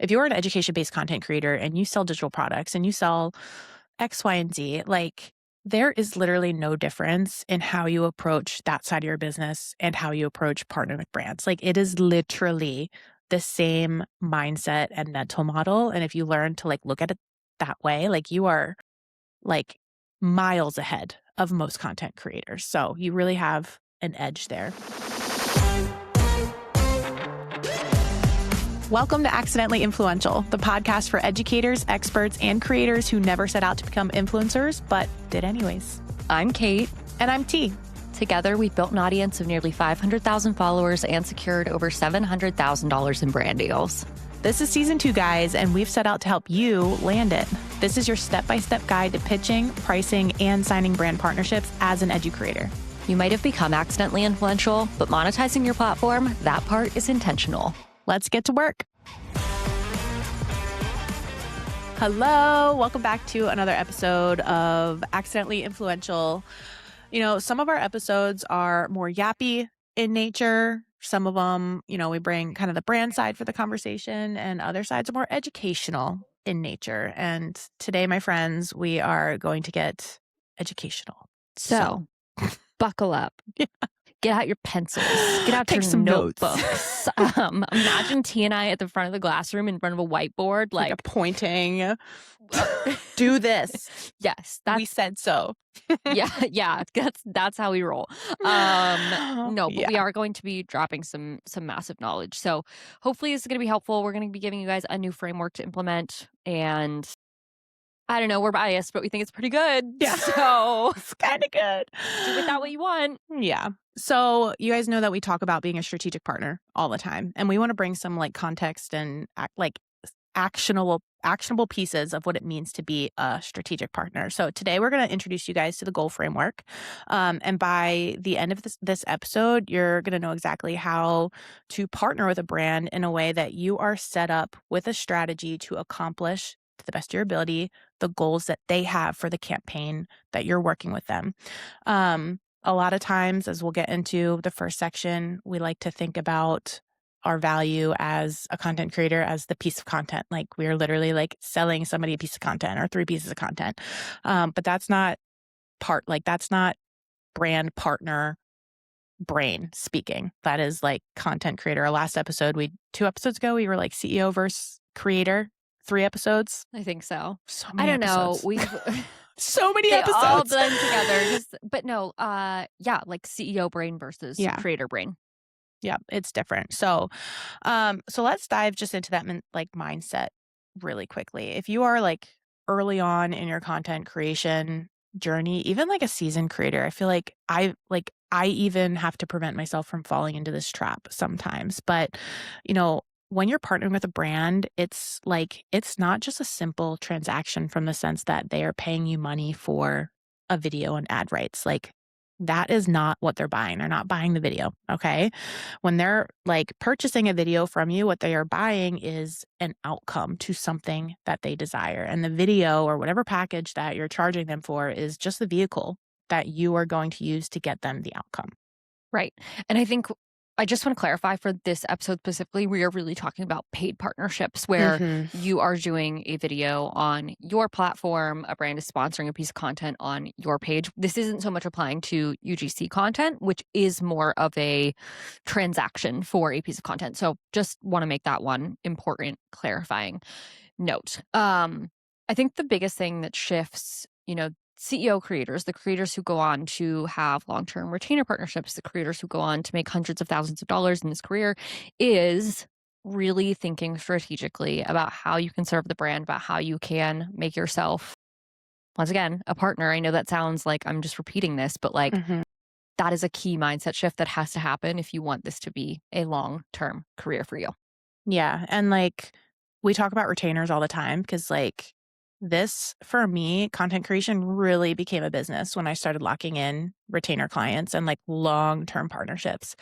if you're an education-based content creator and you sell digital products and you sell X, Y, and Z, like there is literally no difference in how you approach that side of your business and how you approach partnering with brands. Like it is literally the same mindset and mental model. And if you learn to like look at it that way, like you are like miles ahead of most content creators. So you really have an edge there. Welcome to Accidentally Influential, the podcast for educators, experts, and creators who never set out to become influencers, but did anyways. I'm Kate. And I'm T. Together, we've built an audience of nearly 500,000 followers and secured over $700,000 in brand deals. This is season 2, guys, and we've set out to help you land it. This is your step-by-step guide to pitching, pricing, and signing brand partnerships as an EDUcreator. You might have become accidentally influential, but monetizing your platform, that part is intentional. Let's get to work. Hello, welcome back to another episode of Accidentally Influential. You know, some of our episodes are more yappy in nature. Some of them, you know, we bring kind of the brand side for the conversation, and other sides are more educational in nature. And today, my friends, we are going to get educational. So buckle up. Yeah. Get out your pencils. Get out Take your some notebooks. Imagine T and I at the front of the classroom in front of a whiteboard, like pointing. Do this. Yes, we said so. yeah. That's how we roll. We are going to be dropping some massive knowledge. So hopefully this is going to be helpful. We're going to be giving you guys a new framework to implement, and I don't know, we're biased, but we think it's pretty good. Yeah. So it's kind of good. Do with that what you want. Yeah. So you guys know that we talk about being a strategic partner all the time, and we want to bring some like context and actionable pieces of what it means to be a strategic partner. So today we're going to introduce you guys to the goal framework. And by the end of this episode, you're going to know exactly how to partner with a brand in a way that you are set up with a strategy to accomplish, to the best of your ability, the goals that they have for the campaign that you're working with them. A lot of times, as we'll get into the first section, we like to think about our value as a content creator as the piece of content. Like we're literally like selling somebody a piece of content or 3 pieces of content. But that's not that's not brand partner brain speaking. That is like content creator. Our last episode, 2 episodes ago, we were like CEO versus creator. 3 episodes. I think so. So many episodes. Know. We've so many episodes. All blend together. But no, like CEO brain versus creator brain. Yeah, it's different. So let's dive just into that mindset really quickly. If you are like early on in your content creation journey, even like a seasoned creator, I feel like I even have to prevent myself from falling into this trap sometimes. But, you know, when you're partnering with a brand, it's not just a simple transaction from the sense that they are paying you money for a video and ad rights. Like that is not what they're buying. They're not buying the video. Okay. When they're like purchasing a video from you, what they are buying is an outcome to something that they desire. And the video or whatever package that you're charging them for is just the vehicle that you are going to use to get them the outcome. Right. And I think I just want to clarify for this episode specifically, we are really talking about paid partnerships where you are doing a video on your platform, a brand is sponsoring a piece of content on your page. This isn't so much applying to UGC content, which is more of a transaction for a piece of content. So just want to make that one important clarifying note. I think the biggest thing that shifts, CEO creators, the creators who go on to have long-term retainer partnerships, the creators who go on to make hundreds of thousands of dollars in this career, is really thinking strategically about how you can serve the brand, about how you can make yourself, once again, a partner. I know that sounds like I'm just repeating this, but that is a key mindset shift that has to happen if you want this to be a long-term career for you. Yeah. And we talk about retainers all the time because this, for me, content creation really became a business when I started locking in retainer clients and long-term partnerships.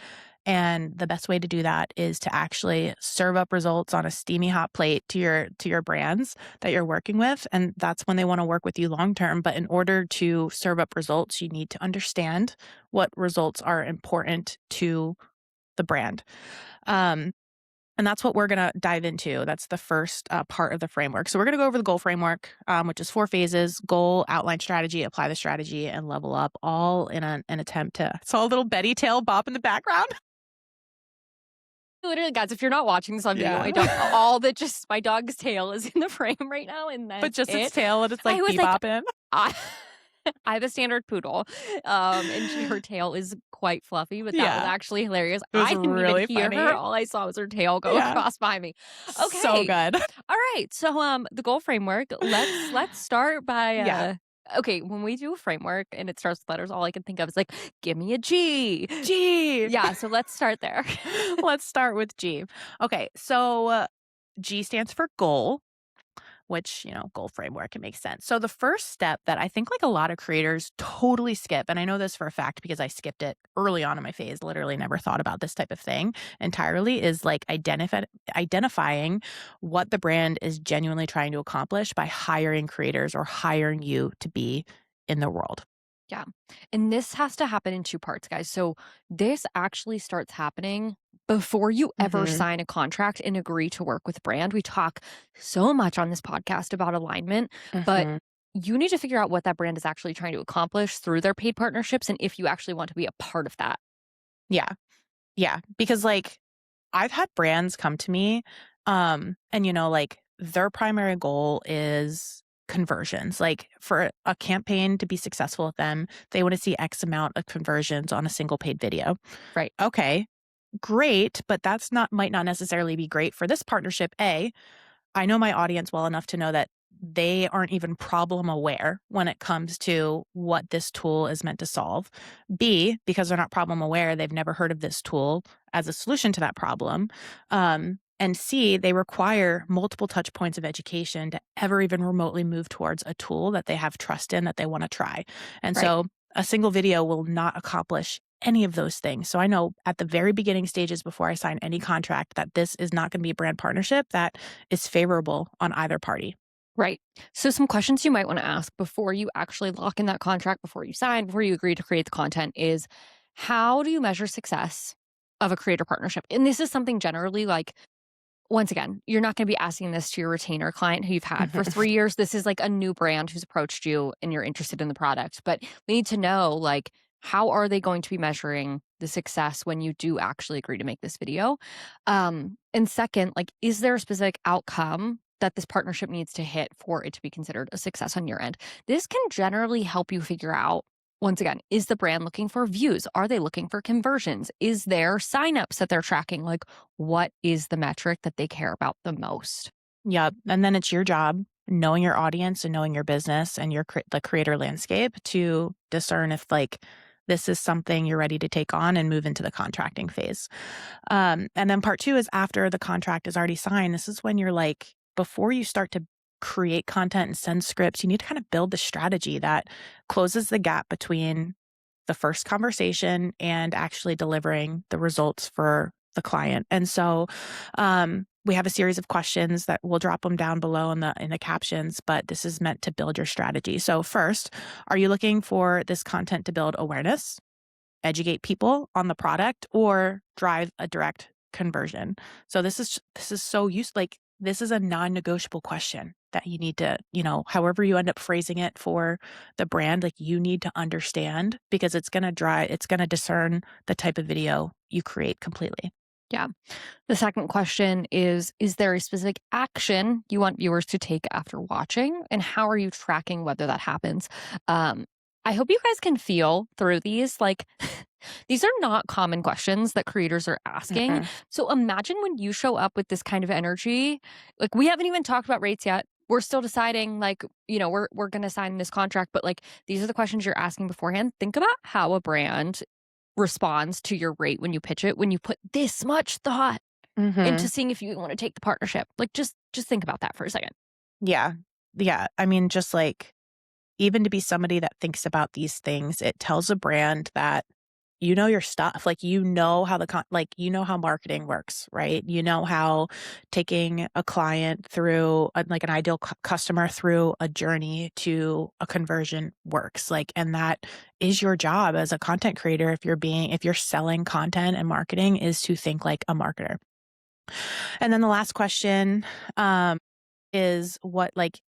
And the best way to do that is to actually serve up results on a steamy hot plate to your brands that you're working with. And that's when they want to work with you long-term. But in order to serve up results, you need to understand what results are important to the brand. And that's what we're going to dive into. That's the first part of the framework. So we're going to go over the goal framework, which is 4 phases: goal, outline strategy, apply the strategy, and level up, all in an attempt to. Saw a little Betty tail bop in the background. Literally, guys, if you're not watching this on video, Yeah. all that just my dog's tail is in the frame right now, and But that's just its it. tail and it's like I was like, bebopping. I, I have a standard poodle, and her tail is quite fluffy, but that was Yeah. actually hilarious. It was I didn't even really hear funny. her. All I saw was her tail go Yeah. across behind me. So Okay, good. all right. So, the goal framework. Let's start by Yeah. Okay, when we do a framework and it starts with letters, all I can think of is like, give me a G. G. Yeah, so let's start there. Let's start with G. Okay. So G stands for goal, which, goal framework, it makes sense. So the first step that I think like a lot of creators totally skip, and I know this for a fact because I skipped it early on in my phase, literally never thought about this type of thing entirely, is like identifying what the brand is genuinely trying to accomplish by hiring creators or hiring you to be in the world. Yeah. And this has to happen in 2 parts, guys. So this actually starts happening before you ever Mhm. sign a contract and agree to work with brand. We talk so much on this podcast about alignment, but Mhm. you need to figure out what that brand is actually trying to accomplish through their paid partnerships and if you actually want to be a part of that. Yeah. Yeah. Because like I've had brands come to me, and like their primary goal is conversions. Like for a campaign to be successful with them, they want to see X amount of conversions on a single paid video. Right. Okay, great, but that's not might not necessarily be great for this partnership. I know my audience well enough to know that they aren't even problem aware when it comes to what this tool is meant to solve. B, because they're not problem aware, they've never heard of this tool as a solution to that problem. And C, they require multiple touch points of education to ever even remotely move towards a tool that they have trust in that they want to try. And Right. so a single video will not accomplish any of those things. So I know at the very beginning stages before I sign any contract that this is not going to be a brand partnership that is favorable on either party. Right. So some questions you might want to ask before you actually lock in that contract, before you sign, before you agree to create the content is, how do you measure success of a creator partnership? And this is something generally like, once again, you're not going to be asking this to your retainer client who you've had for 3 years. This is like a new brand who's approached you and you're interested in the product. But we need to know, like, how are they going to be measuring the success when you do actually agree to make this video? And second, like, is there a specific outcome that this partnership needs to hit for it to be considered a success on your end? This can generally help you figure out, once again, is the brand looking for views? Are they looking for conversions? Is there signups that they're tracking? Like, what is the metric that they care about the most? Yep. And then it's your job, knowing your audience and knowing your business and the creator landscape, to discern if like this is something you're ready to take on and move into the contracting phase. And then part 2 is after the contract is already signed. This is when you're like, before you start to create content and send scripts, you need to kind of build the strategy that closes the gap between the first conversation and actually delivering the results for the client. And so we have a series of questions that we'll drop them down below in the captions, but this is meant to build your strategy. So first, are you looking for this content to build awareness, educate people on the product, or drive a direct conversion? So this is so like this is a non-negotiable question that you need to, however you end up phrasing it for the brand, like you need to understand, because it's going to discern the type of video you create completely. Yeah. The second question is there a specific action you want viewers to take after watching? And how are you tracking whether that happens? I hope you guys can feel through these. Like, these are not common questions that creators are asking. Mm-mm. So imagine when you show up with this kind of energy. Like, we haven't even talked about rates yet. We're still deciding, like, we're going to sign this contract, but like, these are the questions you're asking beforehand. Think about how a brand responds to your rate when you pitch it, when you put this much thought into Mm-hmm. seeing if you want to take the partnership. Like, just think about that for a second. Yeah. Yeah. I mean, just like, even to be somebody that thinks about these things, it tells a brand that you know your stuff. Like, you know how how marketing works, right? You know how taking a client through like an ideal customer through a journey to a conversion works. Like, and that is your job as a content creator. If you're selling content and marketing, is to think like a marketer. And then the last question is what like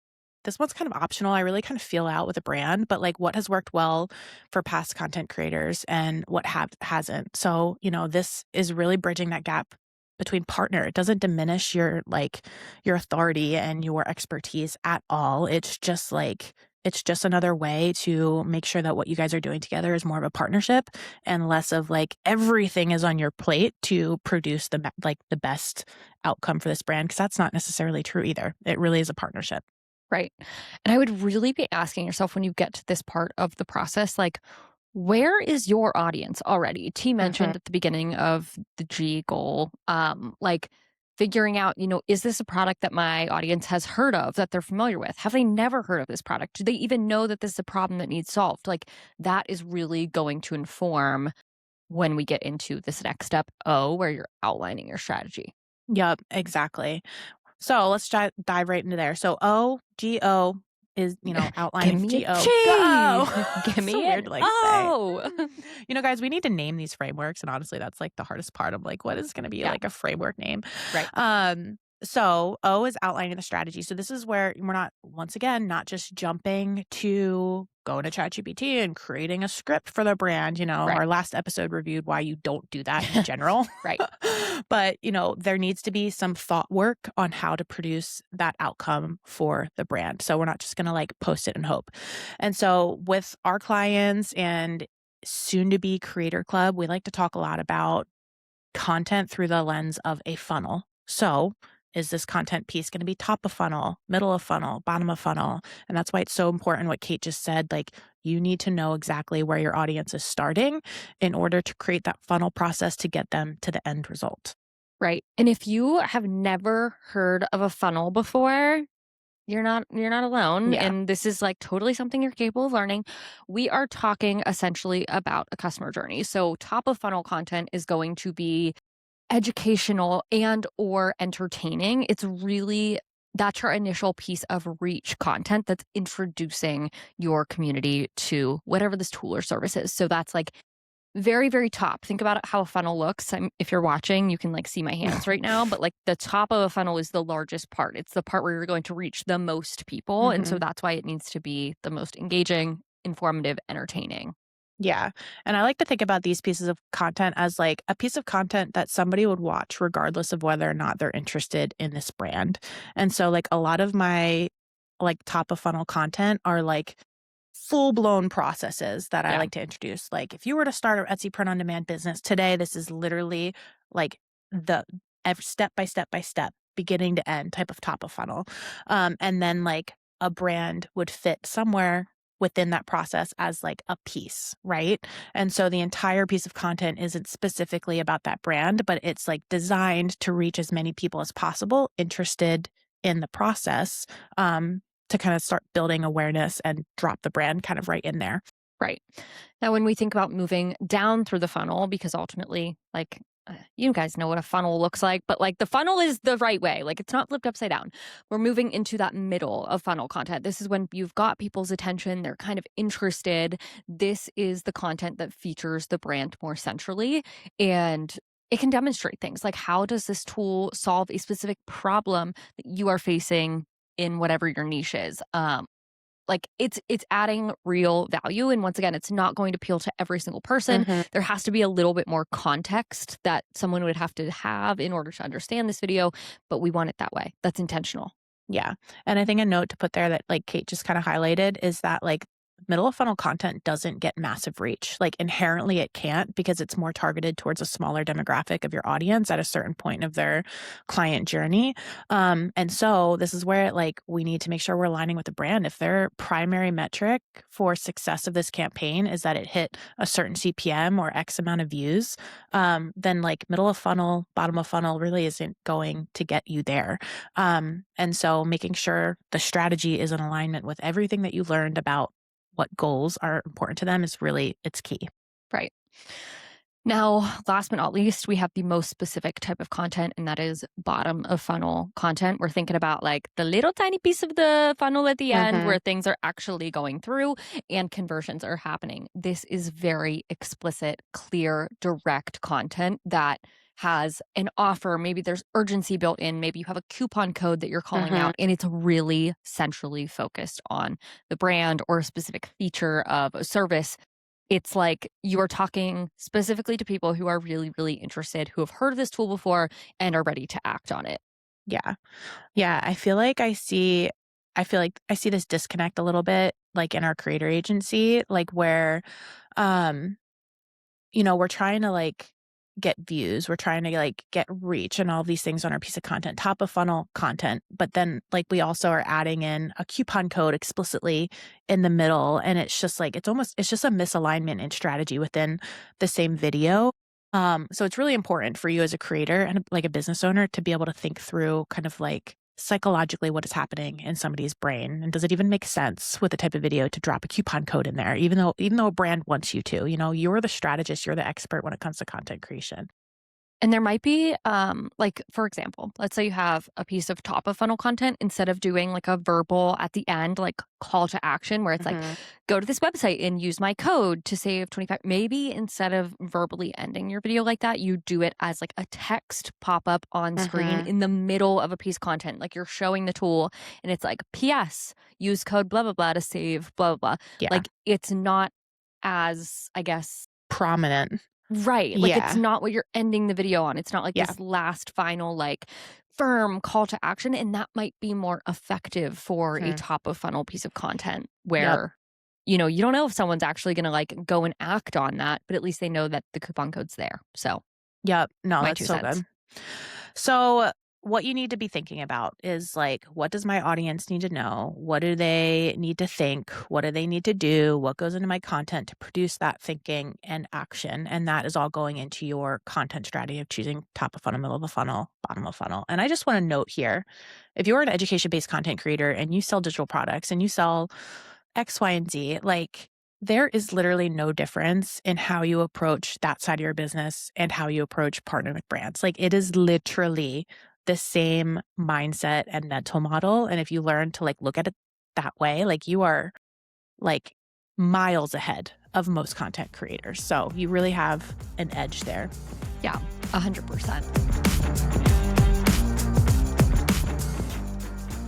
this one's kind of optional. I really kind of feel out with a brand, but like what has worked well for past content creators and what hasn't. So, this is really bridging that gap between partner. It doesn't diminish your authority and your expertise at all. It's just another way to make sure that what you guys are doing together is more of a partnership and less of like everything is on your plate to produce the best outcome for this brand, because that's not necessarily true either. It really is a partnership. Right. And I would really be asking yourself when you get to this part of the process, like, where is your audience already? T Mhm. mentioned at the beginning of the G goal, like figuring out, is this a product that my audience has heard of, that they're familiar with? Have they never heard of this product? Do they even know that this is a problem that needs solved? Like, that is really going to inform when we get into this next step, O, where you're outlining your strategy. Yep, exactly. So let's dive right into there. So OGO is, Give outlining me a GO. G. Go. Give So me weird an to like say. O. Guys, we need to name these frameworks. And honestly, that's like the hardest part. I'm like, what is going to be Yeah, like a framework name? right. So O is outlining the strategy. So this is where we're not, once again, not just jumping to going to ChatGPT and creating a script for the brand. Right. Our last episode reviewed why you don't do that in general. Right. But, there needs to be some thought work on how to produce that outcome for the brand. So we're not just going to like post it and hope. And so with our clients and soon to be Creator Club, we like to talk a lot about content through the lens of a funnel. So, is this content piece going to be top of funnel, middle of funnel, bottom of funnel? And that's why it's so important what Kate just said. Like, you need to know exactly where your audience is starting in order to create that funnel process to get them to the end result. Right. And if you have never heard of a funnel before, you're not alone, Yeah. and this is like totally something you're capable of learning. We are talking essentially about a customer journey. So top of funnel content is going to be educational and or entertaining. It's really that's your initial piece of reach content that's introducing your community to whatever this tool or service is. So that's like very, very top. Think about it, how a funnel looks. If you're watching, you can like see my hands right now, but like the top of a funnel is the largest part. It's the part where you're going to reach the most people. And so Mhm. that's why it needs to be the most engaging, informative, entertaining. Yeah. And I like to think about these pieces of content as like a piece of content that somebody would watch regardless of whether or not they're interested in this brand. And so like a lot of my like top of funnel content are like full blown processes that I Yeah. like to introduce. Like if you were to start an Etsy print on demand business today, this is literally like the step by step, beginning to end type of top of funnel. And then like a brand would fit somewhere within that process as like a piece, right? And so the entire piece of content isn't specifically about that brand, but it's like designed to reach as many people as possible interested in the process. To kind of start building awareness and drop the brand kind of right in there. Right. Now, when we think about moving down through the funnel, because ultimately, like, you guys know what a funnel looks like, but like the funnel is the right way. Like it's not flipped upside down. We're moving into that middle of funnel content. This is when you've got people's attention. They're kind of interested. This is the content that features the brand more centrally. And it can demonstrate things like how does this tool solve a specific problem that you are facing in whatever your niche is. Like it's adding real value, and once again, it's not going to appeal to every single person. Mhm. There has to be a little bit more context that someone would have to have in order to understand this video, but we want it that way. That's intentional. Yeah. And I think a note to put there that like Kate just kind of highlighted is that like middle of funnel content doesn't get massive reach. Like inherently it can't because it's more targeted towards a smaller demographic of your audience at a certain point of their client journey. And so this is where like we need to make sure we're aligning with the brand. If their primary metric for success of this campaign is that it hit a certain CPM or X amount of views, then like middle of funnel, bottom of funnel really isn't going to get you there. And so making sure the strategy is in alignment with everything that you learned about what goals are important to them is really, it's key. Right. Now, last but not least, we have the most specific type of content, and that is bottom of funnel content. We're thinking about like the little tiny piece of the funnel at the end Mhm. where things are actually going through and conversions are happening. This is very explicit, clear, direct content that has an offer. Maybe there's urgency built in. Maybe you have a coupon code that you're calling out, and it's really centrally focused on the brand or a specific feature of a service. It's like you are talking specifically to people who are really, really interested, who have heard of this tool before and are ready to act on it. Yeah. Yeah, I feel like I see this disconnect a little bit, like, in our creator agency, like, where, um, we're trying to, like, get views, we're trying to, like, get reach and all these things on our piece of content, top of funnel content, but then, like, we also are adding in a coupon code explicitly in the middle, and it's just, like, it's just a misalignment in strategy within the same video. So it's really important for you as a creator and, like, a business owner to be able to think through kind of, like, psychologically what is happening in somebody's brain, and does it even make sense with the type of video to drop a coupon code in there, even though a brand wants you to, you're the strategist, you're the expert when it comes to content creation. And there might be, like, for example, let's say you have a piece of top of funnel content instead of doing like a verbal at the end, like call to action where it's like, Mhm. go to this website and use my code to save 25. Maybe instead of verbally ending your video like that, you do it as like a text pop up on screen Mhm. in the middle of a piece of content. Like you're showing the tool and it's like, PS, use code blah, blah, blah to save blah, blah, blah. Yeah. Like it's not as, I guess, Prominent. right, like, it's Yeah. not what you're ending the video on, it's not like Yeah. this last final, like, firm call to action, and that might be more effective for a Mhm. top of funnel piece of content Yep. where, you don't know if someone's actually gonna, like, go and act on that, but at least they know that the coupon code's there, so, Yep. No, my that's 2 so cents. good. So, what you need to be thinking about is like, what does my audience need to know? What do they need to think? What do they need to do? What goes into my content to produce that thinking and action? And that is all going into your content strategy of choosing top of funnel, middle of the funnel, bottom of funnel. And I just want to note here, if you're an education based content creator and you sell digital products and you sell X, Y, and Z, like, there is literally no difference in how you approach that side of your business and how you approach partnering with brands. Like, it is literally the same mindset and mental model. And if you learn to, like, look at it that way, like, you are, like, miles ahead of most content creators. So you really have an edge there. Yeah, 100%.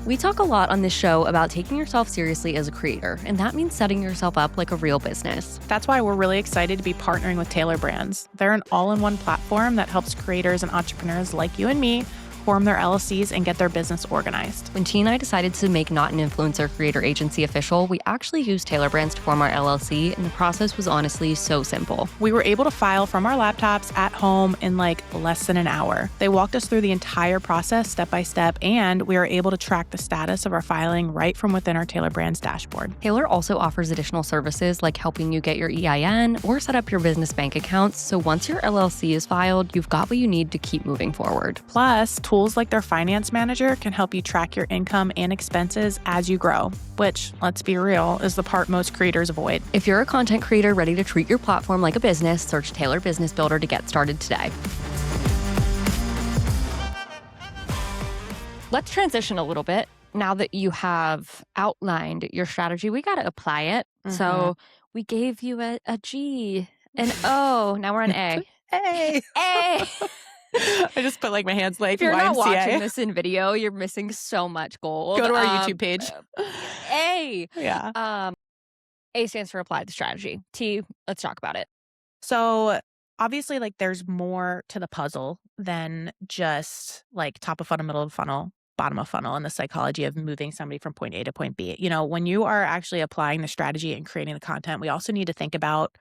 We talk a lot on this show about taking yourself seriously as a creator, and that means setting yourself up like a real business. That's why we're really excited to be partnering with Taylor Brands. They're an all-in-one platform that helps creators and entrepreneurs like you and me form their LLCs and get their business organized. When T and I decided to make Not an Influencer creator agency official, we actually used Taylor Brands to form our LLC, and the process was honestly so simple. We were able to file from our laptops at home in like less than an hour. They walked us through the entire process step by step, and we were able to track the status of our filing right from within our Taylor Brands dashboard. Taylor also offers additional services like helping you get your EIN or set up your business bank accounts, so once your LLC is filed, you've got what you need to keep moving forward. Plus, tools like their finance manager can help you track your income and expenses as you grow, which, let's be real, is the part most creators avoid. If you're a content creator ready to treat your platform like a business, search Taylor Business Builder to get started today. Let's transition a little bit. Now that you have outlined your strategy, we got to apply it. So we gave you a G, an O. Now we're on A. Hey! A. I just put like my hands like If you're not YMCA. watching this in video, you're missing so much gold. Go to our YouTube page. A. Yeah. A stands for applied strategy. T, let's talk about it. So obviously, like, there's more to the puzzle than just like top of funnel, middle of funnel, bottom of funnel, and the psychology of moving somebody from point A to point B. When you are actually applying the strategy and creating the content, we also need to think about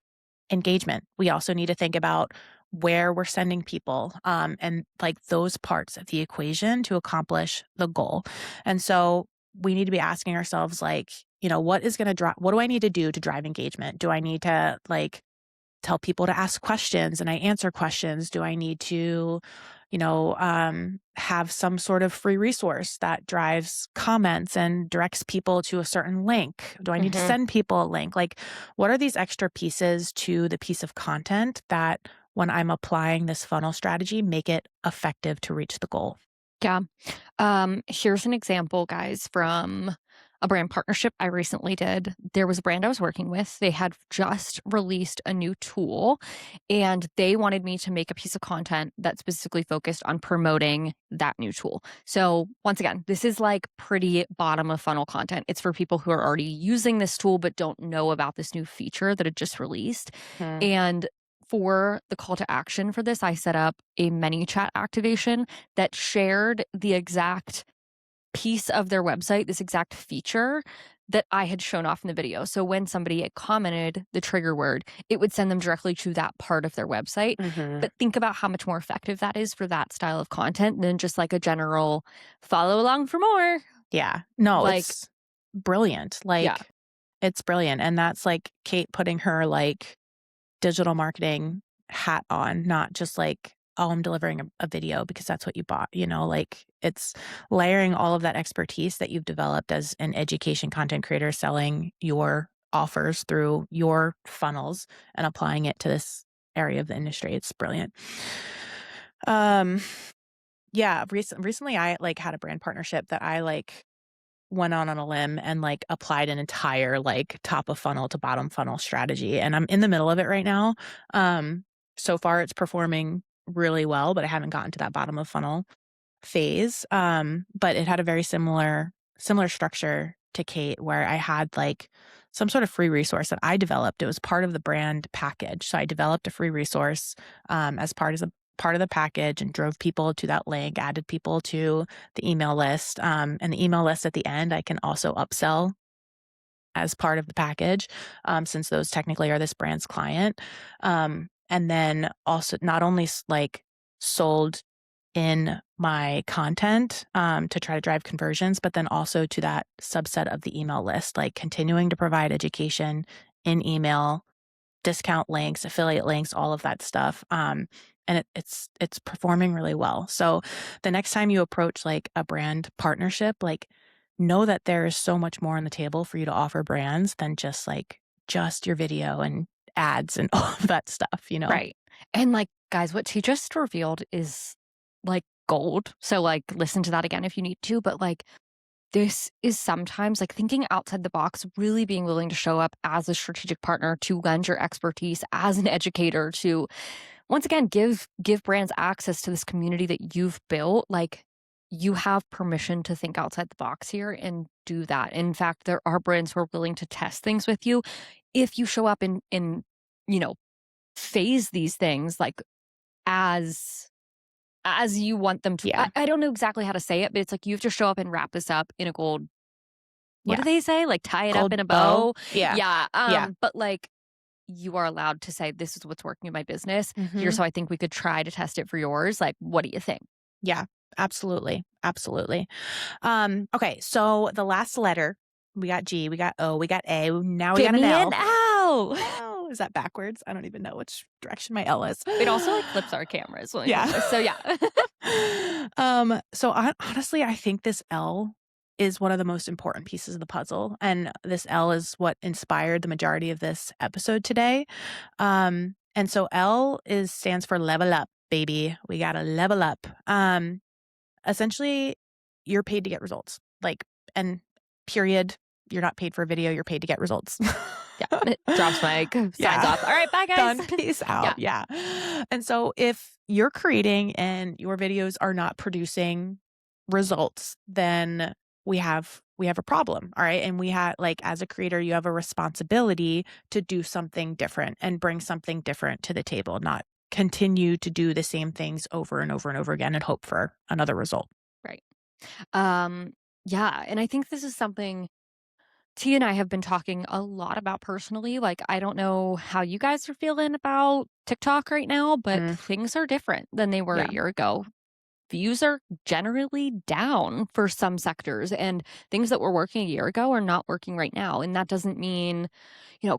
engagement. We also need to think about where we're sending people, and like those parts of the equation to accomplish the goal. And so we need to be asking ourselves, like, what is going to drive, what do I need to do to drive engagement? Do I need to, like, tell people to ask questions and I answer questions? Do I need to, have some sort of free resource that drives comments and directs people to a certain link? Do I need to send people a link? Like, what are these extra pieces to the piece of content that, when I'm applying this funnel strategy, make it effective to reach the goal? Yeah. Here's an example, guys, from a brand partnership I recently did. There was a brand I was working with. They had just released a new tool and they wanted me to make a piece of content that specifically focused on promoting that new tool. So, once again, this is like pretty bottom of funnel content. It's for people who are already using this tool but don't know about this new feature that it just released. Hmm. And for the call to action for this, I set up a many chat activation that shared the exact piece of their website, this exact feature that I had shown off in the video. So when somebody had commented the trigger word, it would send them directly to that part of their website. Mm-hmm. But think about how much more effective that is for that style of content than just like a general follow along for more. Yeah. No, Like, it's brilliant. yeah, Like, it's brilliant. And that's like Kate putting her like digital marketing hat on, not just like, oh, I'm delivering a video because that's what you bought, like it's layering all of that expertise that you've developed as an education content creator, selling your offers through your funnels and applying it to this area of the industry. It's brilliant. Yeah, recently I like had a brand partnership that I like went on a limb and like applied an entire like top of funnel to bottom funnel strategy. And I'm in the middle of it right now. So far it's performing really well, but I haven't gotten to that bottom of funnel phase. But it had a very similar structure to Kate where I had like some sort of free resource that I developed. It was part of the brand package. So I developed a free resource as part of the package and drove people to that link, added people to the email list. And the email list at the end, I can also upsell as part of the package, since those technically are this brand's client. And then also not only like sold in my content to try to drive conversions, but then also to that subset of the email list, like continuing to provide education in email, discount links, affiliate links, all of that stuff. And it's performing really well. So the next time you approach like a brand partnership, like know that there is so much more on the table for you to offer brands than just your video and ads and all of that stuff. right. And like, guys, what she just revealed is like gold. So, like, listen to that again if you need to. But like, this is sometimes like thinking outside the box, really being willing to show up as a strategic partner to lend your expertise as an educator to once again give brands access to this community that you've built. Like you have permission to think outside the box here and do that. In fact, there are brands who are willing to test things with you if you show up in you know phase these things like as you want them to. Yeah. I don't know exactly how to say it, but it's like you have to show up and wrap this up in a gold. What Yeah. do they say? Like tie it up Gold in a bow. bow. Yeah. Yeah. Yeah. But like you are allowed to say this is what's working in my business. Here's Mhm. how I think we could try to test it for yours. Like, what do you think? Yeah. Absolutely. Absolutely. Okay. So the last letter, we got G, we got O, we got A. Now we Give got an me an L. L. Oh, is that backwards? I don't even know which direction my L is. It also like flips our cameras. When we Yeah. do this. So yeah. So honestly, I think this L is one of the most important pieces of the puzzle. And this L is what inspired the majority of this episode today. And so L stands for level up, baby. We gotta level up. Essentially, you're paid to get results. Like, and period. You're not paid for a video, you're paid to get results. Yeah. It drops mic, signs Yeah. off. All right, bye guys. Done. Peace out. Yeah. And so if you're creating and your videos are not producing results, then we have a problem. All right. And we have like as a creator, you have a responsibility to do something different and bring something different to the table, not continue to do the same things over and over and over again and hope for another result. Right. Yeah. And I think this is something T and I have been talking a lot about personally. Like, I don't know how you guys are feeling about TikTok right now, but Mm. things are different than they were Yeah. a year ago. Views are generally down for some sectors, and things that were working a year ago are not working right now. And that doesn't mean,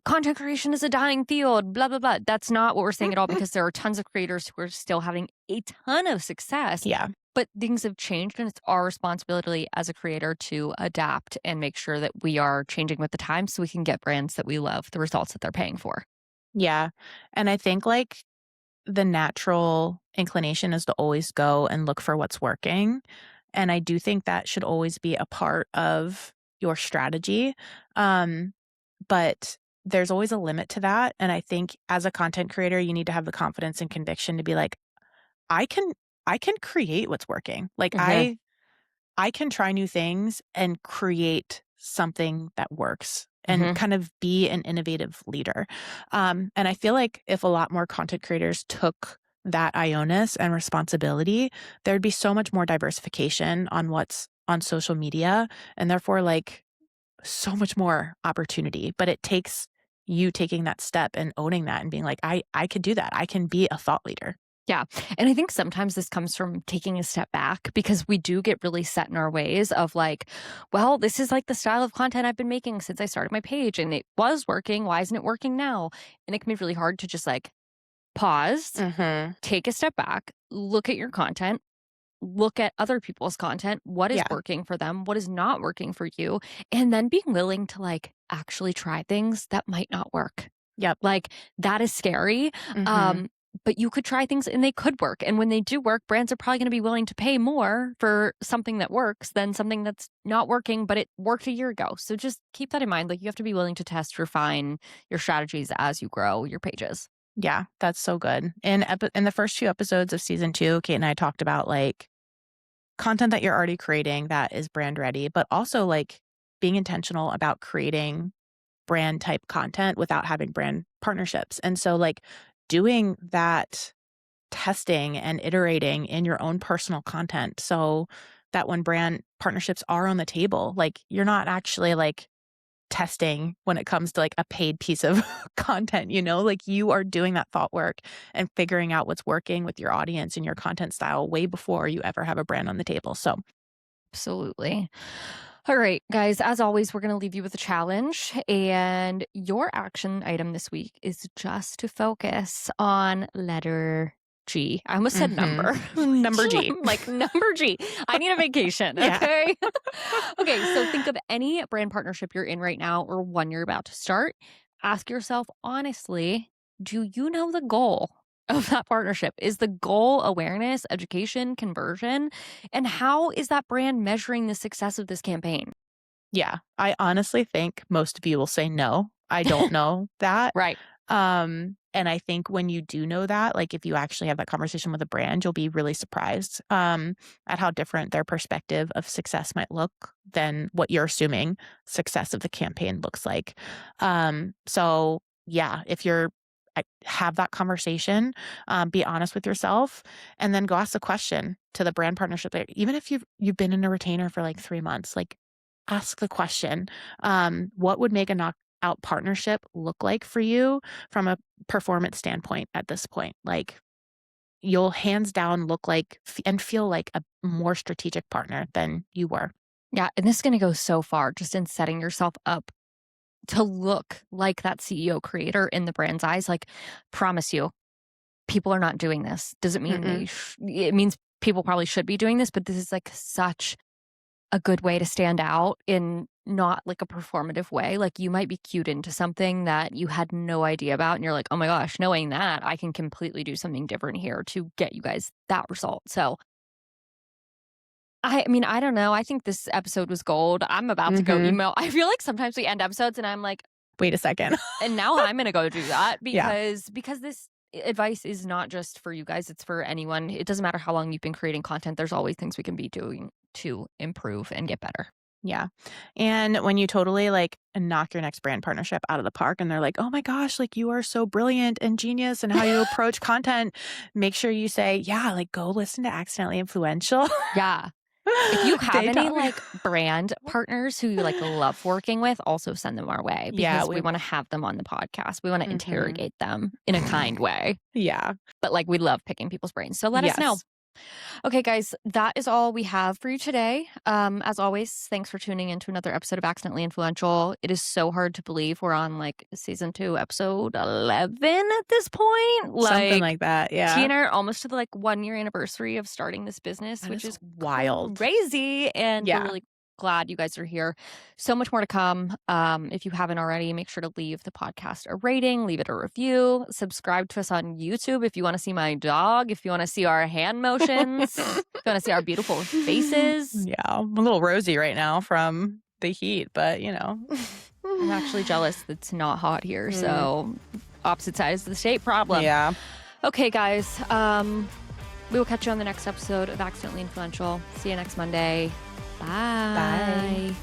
content creation is a dying field, blah, blah, blah. That's not what we're saying at all, because there are tons of creators who are still having a ton of success. Yeah. But things have changed, and it's our responsibility as a creator to adapt and make sure that we are changing with the times so we can get brands that we love the results that they're paying for. Yeah. And I think like the natural inclination is to always go and look for what's working. And I do think that should always be a part of your strategy. But there's always a limit to that. And I think as a content creator, you need to have the confidence and conviction to be like, I can create what's working. Like Mhm. I can try new things and create something that works and Mhm. kind of be an innovative leader. And I feel like if a lot more content creators took that ionus and responsibility, there'd be so much more diversification on what's on social media and therefore like so much more opportunity. But it takes you taking that step and owning that and being like, I could do that. I can be a thought leader. Yeah. And I think sometimes this comes from taking a step back because we do get really set in our ways of like, well, this is like the style of content I've been making since I started my page and it was working. Why isn't it working now? And it can be really hard to just like pause, Mm-hmm. take a step back, look at your content, look at other people's content, what is Yeah. working for them, what is not working for you, and then being willing to like actually try things that might not work. Yep. Like that is scary. Mm-hmm. Um, but you could try things and they could work. And when they do work, brands are probably going to be willing to pay more for something that works than something that's not working, but it worked a year ago. So just keep that in mind. Like you have to be willing to test, refine your strategies as you grow your pages. Yeah, that's so good. In the first 2 episodes of season 2, Kate and I talked about, like, content that you're already creating that is brand ready, but also, like, being intentional about creating brand type content without having brand partnerships. And so, like, doing that testing and iterating in your own personal content so that when brand partnerships are on the table, like, you're not actually, like, testing when it comes to like a paid piece of content, like you are doing that thought work and figuring out what's working with your audience and your content style way before you ever have a brand on the table. So, Absolutely. All right, guys, as always, we're going to leave you with a challenge. And your action item this week is just to focus on letter G. I almost said number. number G. Like number G. I need a vacation. Yeah. Okay. Okay. So think of any brand partnership you're in right now or one you're about to start. Ask yourself honestly, do you know the goal of that partnership? Is the goal awareness, education, conversion? And how is that brand measuring the success of this campaign? Yeah. I honestly think most of you will say no. I don't know that. Right. And I think when you do know that, like if you actually have that conversation with a brand, you'll be really surprised at how different their perspective of success might look than what you're assuming success of the campaign looks like. So yeah, if you're have that conversation, be honest with yourself, and then go ask the question to the brand partnership. Even if you've been in a retainer for like 3 months, like ask the question, what would make a knockout partnership look like for you from a performance standpoint at this point? Like you'll hands down look like and feel like a more strategic partner than you were. Yeah. And this is going to go so far just in setting yourself up to look like that CEO creator in the brand's eyes. Like, promise you, people are not doing this. Doesn't mean Mm-mm. it means people probably should be doing this, but this is like such a good way to stand out in not like a performative way. Like you might be cued into something that you had no idea about. And you're like, oh my gosh, knowing that I can completely do something different here to get you guys that result. So I mean, I don't know. I think this episode was gold. I'm about to go Mm-hmm. email. I feel like sometimes we end episodes and I'm like, Wait a second. and now I'm going to go do that Yeah. because this advice is not just for you guys, it's for anyone. It doesn't matter how long you've been creating content. There's always things we can be doing to improve and get better. Yeah. And when you totally like knock your next brand partnership out of the park and they're like, oh my gosh, like you are so brilliant and genius and how you approach content, make sure you say, yeah, like go listen to Accidentally Influential. Yeah. If you have They any taught me- like brand partners who you like love working with, also send them our way Yeah, because we want to have them on the podcast. We want to interrogate them in a kind way. Yeah. But like we love picking people's brains. So let us know. Yes. Okay, guys, that is all we have for you today. As always, thanks for tuning in to another episode of Accidentally Influential. It is so hard to believe we're on like season 2, episode 11 at this point. Something like that. Yeah. Tina are almost to the like 1-year anniversary of starting this business, That which is is wild. crazy. And Yeah. we're really glad you guys are here. So much more to come. If you haven't already, make sure to leave the podcast a rating, leave it a review, subscribe to us on YouTube if you want to see my dog, if you want to see our hand motions, if you want to see our beautiful faces. Yeah. I'm a little rosy right now from the heat, but I'm actually jealous it's not hot here. So opposite sides of the state problem. Yeah. Okay, guys. We will catch you on the next episode of Accidentally Influential. See you next Monday. Bye. Bye.